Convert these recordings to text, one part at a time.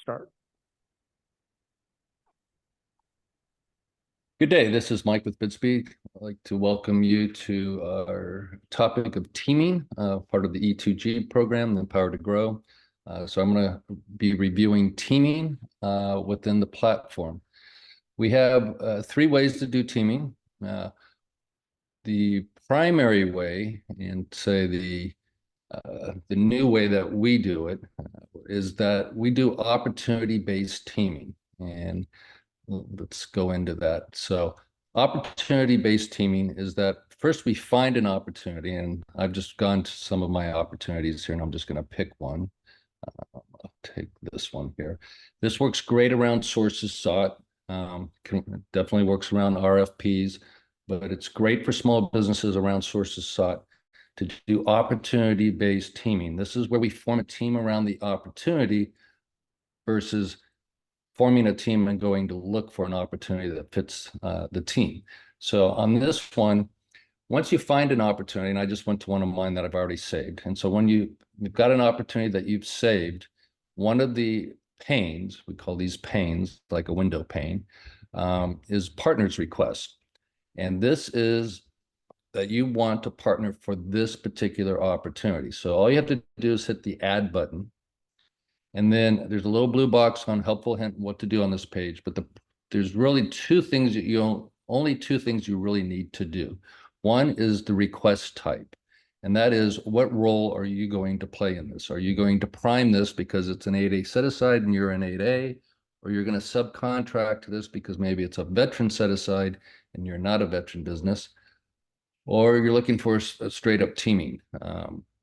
Start. Good day. This is Mike with BidSpeed. I'd like to welcome you to our topic of teaming, part of the E2G program, the Empower to Grow. So I'm going to be reviewing teaming within the platform. We have three ways to do teaming. The primary way, and say the new way that we do it, is that we do opportunity-based teaming. And let's go into that. So opportunity-based teaming is that first we find an opportunity, and I've just gone to some of my opportunities here, and I'm just going to pick one. I'll take this one here. This works great around sources sought. Definitely works around RFPs, but it's great for small businesses around sources sought to do opportunity-based teaming. This is where we form a team around the opportunity versus forming a team and going to look for an opportunity that fits the team. So on this one, once you find an opportunity, and I just went to one of mine that I've already saved. And so when you've got an opportunity that you've saved, one of the panes, we call these panes, like a window pane, is partner's request. And this is that you want to partner for this particular opportunity. So all you have to do is hit the add button. And then there's a little blue box on helpful hint what to do on this page, but there's really only two things you really need to do. One is the request type, and that is what role are you going to play in this? Are you going to prime this because it's an 8A set aside and you're an 8A, or you're going to subcontract this because maybe it's a veteran set aside and you're not a veteran business, or you're looking for a straight up teaming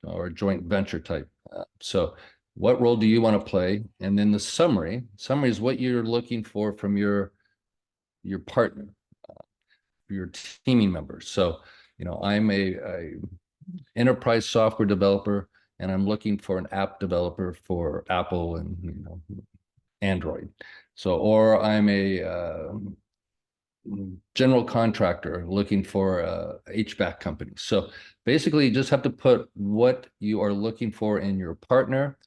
or a joint venture type. So what role do you want to play? And then the summary is what you're looking for from your partner, your teaming members. So, I'm a enterprise software developer, and I'm looking for an app developer for Apple and Android. So, or I'm a general contractor looking for a HVAC company. So basically, you just have to put what you are looking for in your partner.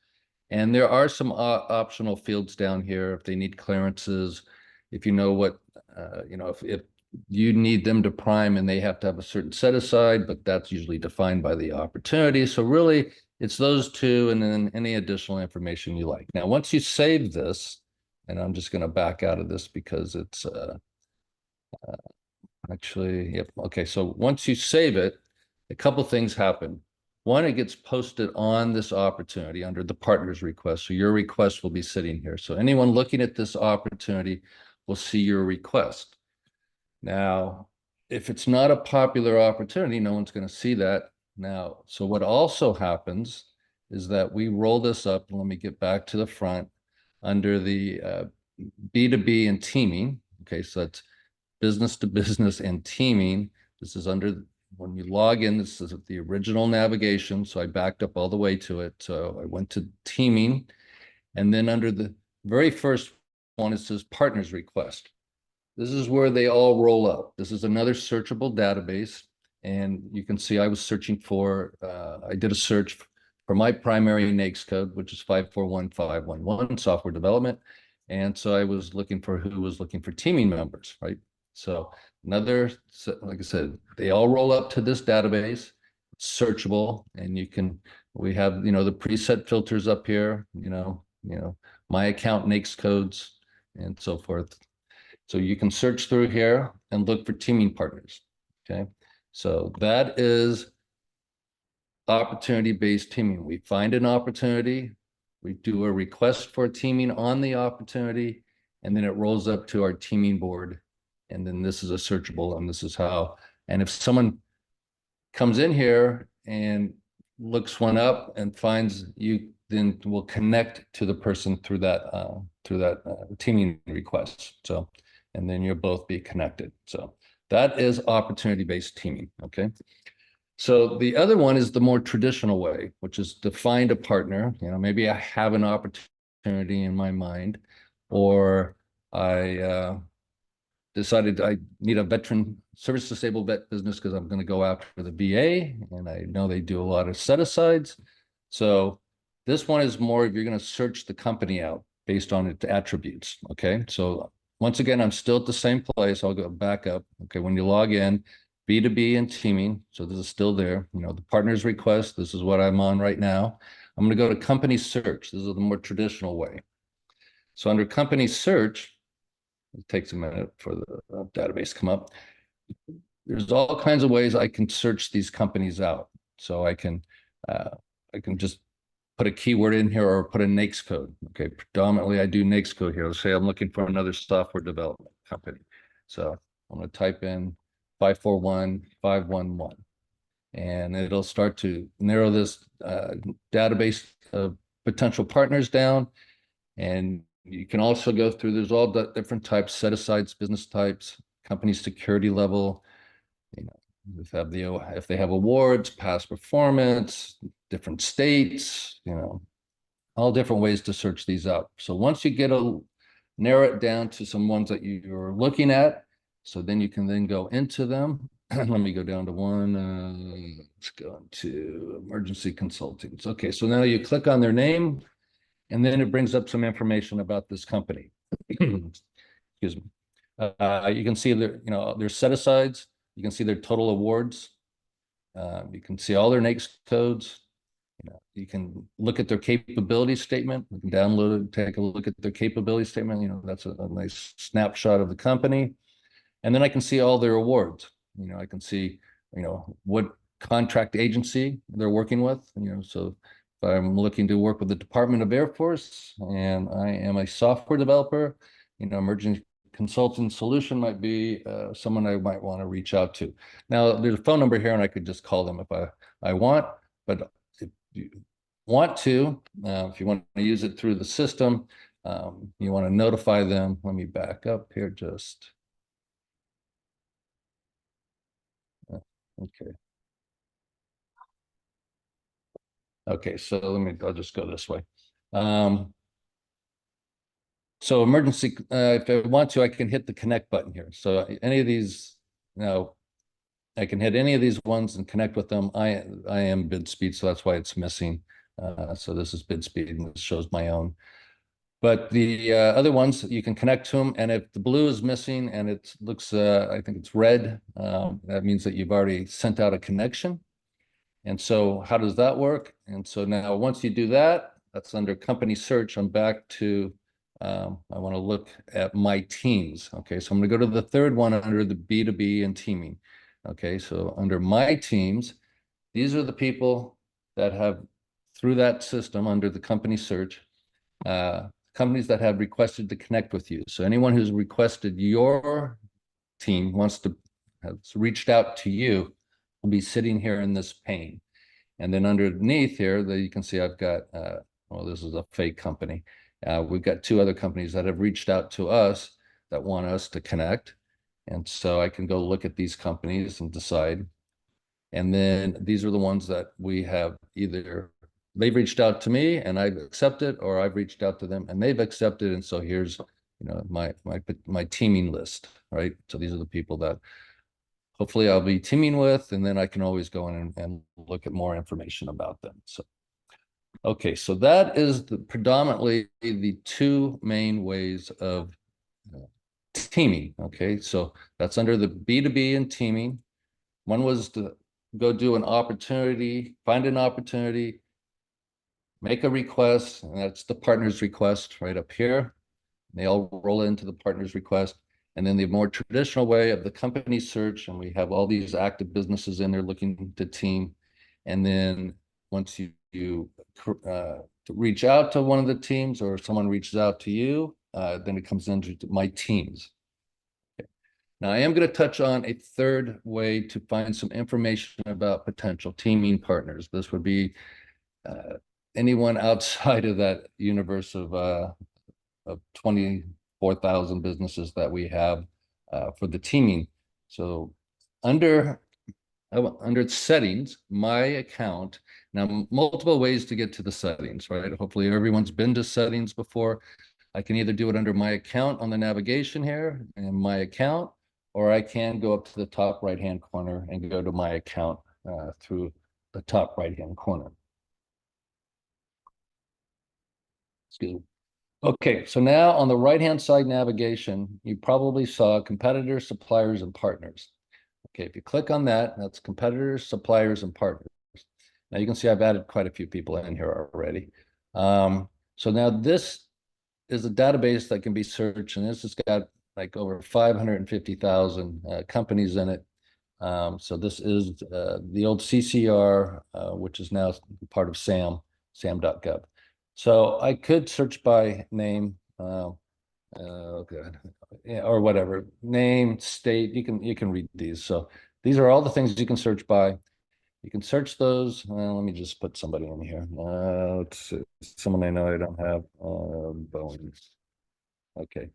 And there are some optional fields down here if they need clearances, if you know what, if you need them to prime and they have to have a certain set aside, but that's usually defined by the opportunity. So really, it's those two and then any additional information you like. Now, once you save this, and I'm just going to back out of this because it's actually, yep. Okay, so once you save it, a couple things happen. One, it gets posted on this opportunity under the partner's request. So your request will be sitting here. So anyone looking at this opportunity will see your request. Now, if it's not a popular opportunity, no one's going to see that. Now, so what also happens is that we roll this up. Let me get back to the front under the B2B and teaming. Okay, so that's business to business and teaming. This is under, when you log in, this is the original navigation. So I backed up all the way to it. So I went to teaming, and then under the very first one, it says partners request. This is where they all roll up. This is another searchable database. And you can see I was searching for, I did a search for my primary NAICS code, which is 541.511, software development. And so I was looking for who was looking for teaming members, right? So another, like I said, they all roll up to this database, searchable, and we have, the preset filters up here, my account NAICS codes and so forth. So you can search through here and look for teaming partners, okay? So that is opportunity-based teaming. We find an opportunity, we do a request for teaming on the opportunity, and then it rolls up to our teaming board. And then this is a searchable, and this is how, and if someone comes in here and looks one up and finds you, then we'll connect to the person through that teaming request. So, and then you'll both be connected. So that is opportunity-based teaming, okay? So the other one is the more traditional way, which is to find a partner. Maybe I have an opportunity in my mind, or I decided I need a veteran service disabled vet business because I'm going to go after the VA, and I know they do a lot of set asides. So this one is more if you're going to search the company out. based on its attributes. Okay, so once again, I'm still at the same place. I'll go back up. Okay, when you log in, B2B and teaming. So this is still there. You know, the partner's request. This is what I'm on right now. I'm going to go to company search. This is the more traditional way. So under company search, it takes a minute for the database to come up. There's all kinds of ways I can search these companies out. So I can just put a keyword in here or put a NAICS code. Okay, predominantly I do NAICS code here. Let's say I'm looking for another software development company. So I'm going to type in 541511, and it'll start to narrow this database of potential partners down. And you can also go through, there's all the different types, set asides, business types, company security level, you know, if they have awards, past performance, different states, you know, all different ways to search these up. So once you narrow it down to some ones that you're looking at, so then you can then go into them. Let me go down to one. Let's go into emergency consulting. Okay, so now you click on their name, and then it brings up some information about this company. Excuse me. You can see their set asides. You can see their total awards. You can see all their NAICS codes. You can look at their capability statement. You can download it, take a look at their capability statement. You know, that's a nice snapshot of the company. And then I can see all their awards. You know, I can see, you know, what contract agency they're working with. You know, so if I'm looking to work with the Department of Air Force and I am a software developer, you know, emergency consultant solution might be someone I might want to reach out to. Now, there's a phone number here, and I could just call them if I want, but if you want to, if you want to use it through the system, you want to notify them. Let me back up here just. Okay. Okay, so I'll just go this way. So emergency, if I want to, I can hit the connect button here. So any of these, you know, I can hit any of these ones and connect with them. I am BidSpeed, so that's why it's missing. So this is BidSpeed, and this shows my own. But the other ones, you can connect to them, and if the blue is missing and it looks, I think it's red, that means that you've already sent out a connection. And so how does that work? And so now once you do that, that's under company search. I'm back to, I want to look at my teams. Okay, so I'm going to go to the third one under the B2B and teaming. Okay, so under my teams, these are the people that have, through that system under the company search, companies that have requested to connect with you. So anyone who's requested your team has reached out to you will be sitting here in this pane. And then underneath here, you can see I've got, well, this is a fake company. We've got two other companies that have reached out to us that want us to connect. And so I can go look at these companies and decide. And then these are the ones that we have either they've reached out to me and I've accepted, or I've reached out to them and they've accepted. And so here's, you know, my teaming list, right? So these are the people that hopefully I'll be teaming with, and then I can always go in and look at more information about them. So, okay, so that is predominantly the two main ways of teaming. Okay, so that's under the B2B and teaming. One was to go do an opportunity, find an opportunity, make a request, and that's the partner's request right up here. They all roll into the partner's request. And then the more traditional way of the company search, and we have all these active businesses in there looking to team. And then once you reach out to one of the teams or someone reaches out to you, then it comes into my teams. Okay. Now I am going to touch on a third way to find some information about potential teaming partners. This would be anyone outside of that universe of 24,000 businesses that we have for the teaming. So under settings, my account, now multiple ways to get to the settings, right? Hopefully everyone's been to settings before. I can either do it under my account on the navigation here and my account, or I can go up to the top right-hand corner and go to my account through the top right-hand corner. Excuse me. Okay, so now on the right-hand side navigation, you probably saw competitors, suppliers, and partners. Okay, if you click on that, that's competitors, suppliers, and partners. Now you can see I've added quite a few people in here already. So now this is a database that can be searched, and this has got like over 550,000 companies in it. So this is the old CCR, which is now part of SAM.gov. So I could search by name, good, yeah, or whatever, name, state. You can read these. So these are all the things you can search by. You can search those. Let me just put somebody in here. Let's see, someone I know I don't have. Boeing. Okay.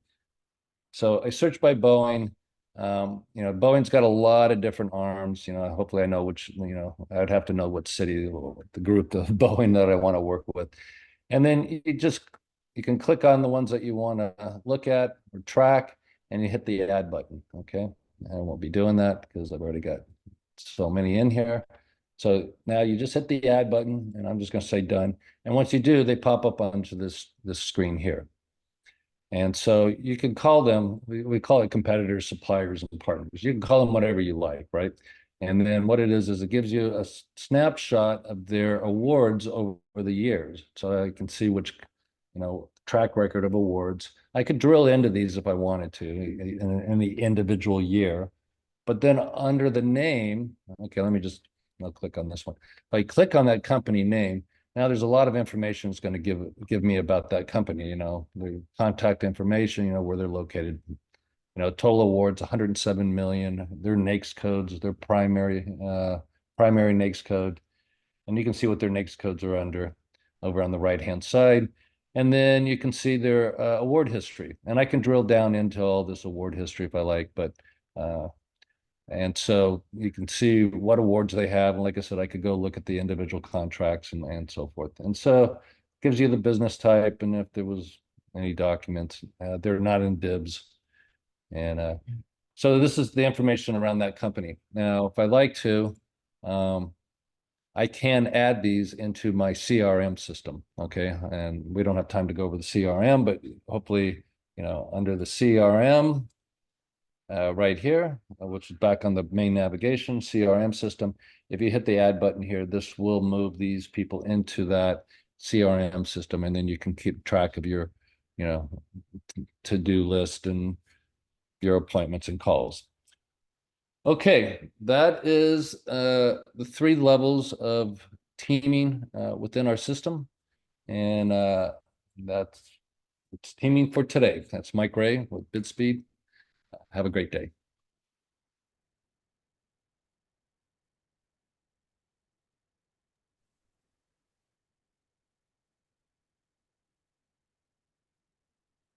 So I searched by Boeing. Boeing's got a lot of different arms. Hopefully I know which, I'd have to know what city, the group of Boeing that I want to work with. And then you can click on the ones that you want to look at or track, and you hit the add button. Okay. I won't be doing that because I've already got so many in here. So now you just hit the add button, and I'm just going to say done. And once you do, they pop up onto this screen here. And so you can call them, we call it competitors, suppliers, and partners. You can call them whatever you like, right? And then what it is it gives you a snapshot of their awards over the years. So I can see which, track record of awards. I could drill into these if I wanted to in the individual year. But then under the name, okay, I'll click on this one. If I click on that company name, now there's a lot of information it's going to give me about that company, the contact information, where they're located, total awards 107 million, their NAICS codes, their primary NAICS code, and you can see what their NAICS codes are under over on the right-hand side. And then you can see their award history. And I can drill down into all this award history if I like, but and so you can see what awards they have. And like I said, I could go look at the individual contracts and so forth. And so it gives you the business type and if there was any documents. They're not in DIBS. And so this is the information around that company. Now, if I like to, I can add these into my CRM system. Okay. And we don't have time to go over the CRM, but hopefully, under the CRM, right here, which is back on the main navigation CRM system. If you hit the add button here, this will move these people into that CRM system, and then you can keep track of your, to-do list and your appointments and calls. Okay, that is the 3 levels of teaming within our system, and it's teaming for today. That's Mike Ray with BidSpeed. Have a great day.